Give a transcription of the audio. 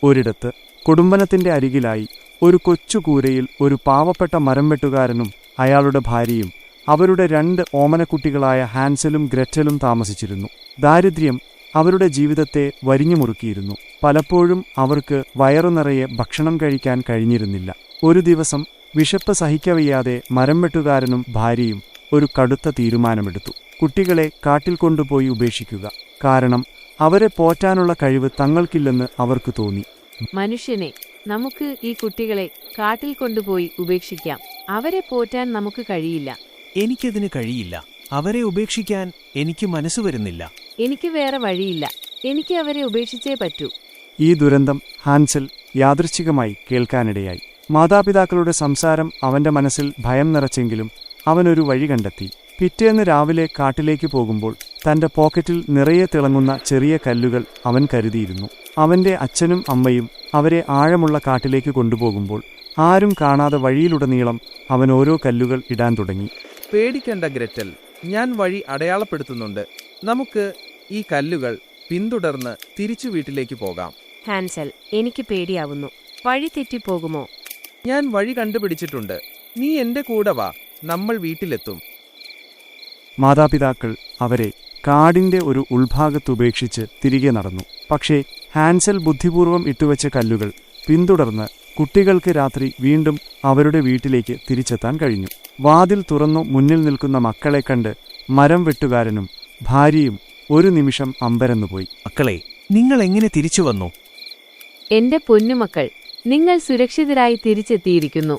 ഒരിടത്ത് കുടുംബനത്തിന്റെ അരികിലായി ഒരു കൊച്ചുകൂരയിൽ ഒരു പാവപ്പെട്ട മരംവെട്ടുകാരനും അയാളുടെ ഭാര്യയും അവരുടെ 2 ഓമനക്കുട്ടികളായ ഹാൻസലും ഗ്രറ്റലും താമസിച്ചിരുന്നു. ദാരിദ്ര്യം അവരുടെ ജീവിതത്തെ വരിഞ്ഞുമുറുക്കിയിരുന്നു. പലപ്പോഴും അവർക്ക് വയറുനിറയെ ഭക്ഷണം കഴിക്കാൻ കഴിഞ്ഞിരുന്നില്ല. ഒരു ദിവസം വിശപ്പ് സഹിക്കവയ്യാതെ മരംവെട്ടുകാരനും ഭാര്യയും ഒരു കടുത്ത തീരുമാനമെടുത്തു. കുട്ടികളെ കാട്ടിൽ കൊണ്ടുപോയി ഉപേക്ഷിക്കുക. കാരണം അവരെ പോറ്റാനുള്ള കഴിവ് തങ്ങൾക്കില്ലെന്ന് അവർക്ക് തോന്നി. മനുഷ്യനെ, നമുക്ക് ഈ കുട്ടികളെ കാട്ടിൽ കൊണ്ടുപോയി ഉപേക്ഷിക്കാം. അവരെ പോറ്റാൻ നമുക്ക് കഴിയില്ല. എനിക്കതിന് കഴിയില്ല. അവരെ ഉപേക്ഷിക്കാൻ എനിക്ക് മനസ്സു വരുന്നില്ല. എനിക്ക് വേറെ വഴിയില്ല. എനിക്ക് അവരെ ഉപേക്ഷിച്ചേ പറ്റൂ. ഈ ദുരന്തം ഹാൻസൽ യാദൃച്ഛികമായി കേൾക്കാനിടയായി. മാതാപിതാക്കളുടെ സംസാരം അവന്റെ മനസ്സിൽ ഭയം നിറച്ചെങ്കിലും അവനൊരു വഴി കണ്ടെത്തി. പിറ്റേന്ന് രാവിലെ കാട്ടിലേക്ക് പോകുമ്പോൾ തന്റെ പോക്കറ്റിൽ നിറയെ തിളങ്ങുന്ന ചെറിയ കല്ലുകൾ അവൻ കരുതിയിരുന്നു. അവന്റെ അച്ഛനും അമ്മയും അവരെ ആഴമുള്ള കാട്ടിലേക്ക് കൊണ്ടുപോകുമ്പോൾ ആരും കാണാതെ വഴിയിലുടനീളം അവൻ ഓരോ കല്ലുകൾ ഇടാൻ തുടങ്ങി. പേടിക്കണ്ട ഗ്രറ്റൽ, ഞാൻ വഴി അടയാളപ്പെടുത്തുന്നുണ്ട്. നമുക്ക് ഈ കല്ലുകൾ പിന്തുടർന്ന് തിരിച്ചു വീട്ടിലേക്ക് പോകാം. ഹാൻസൽ, എനിക്ക് പേടിയാവുന്നു. വഴി തെറ്റിപ്പോകുമോ? ഞാൻ വഴി കണ്ടുപിടിച്ചിട്ടുണ്ട്. നീ എന്റെ കൂടെ വാ, നമ്മൾ വീട്ടിലെത്തും. മാതാപിതാക്കൾ അവരെ കാടിന്റെ ഒരു ഉൾഭാഗത്തുപേക്ഷിച്ച് തിരികെ നടന്നു. പക്ഷേ ഹാൻസൽ ബുദ്ധിപൂർവ്വം ഇട്ടുവെച്ച കല്ലുകൾ പിന്തുടർന്ന് കുട്ടികൾക്ക് രാത്രി വീണ്ടും അവരുടെ വീട്ടിലേക്ക് തിരിച്ചെത്താൻ കഴിഞ്ഞു. വാതിൽ തുറന്നു മുന്നിൽ നിൽക്കുന്ന മക്കളെ കണ്ട് മരംവെട്ടുകാരനും ഭാര്യയും ഒരു നിമിഷം അമ്പരന്നുപോയി. മക്കളെ, നിങ്ങൾ എങ്ങനെ തിരിച്ചു വന്നു? എന്റെ പൊന്നുമക്കൾ, നിങ്ങൾ സുരക്ഷിതരായി തിരിച്ചെത്തിയിരിക്കുന്നു.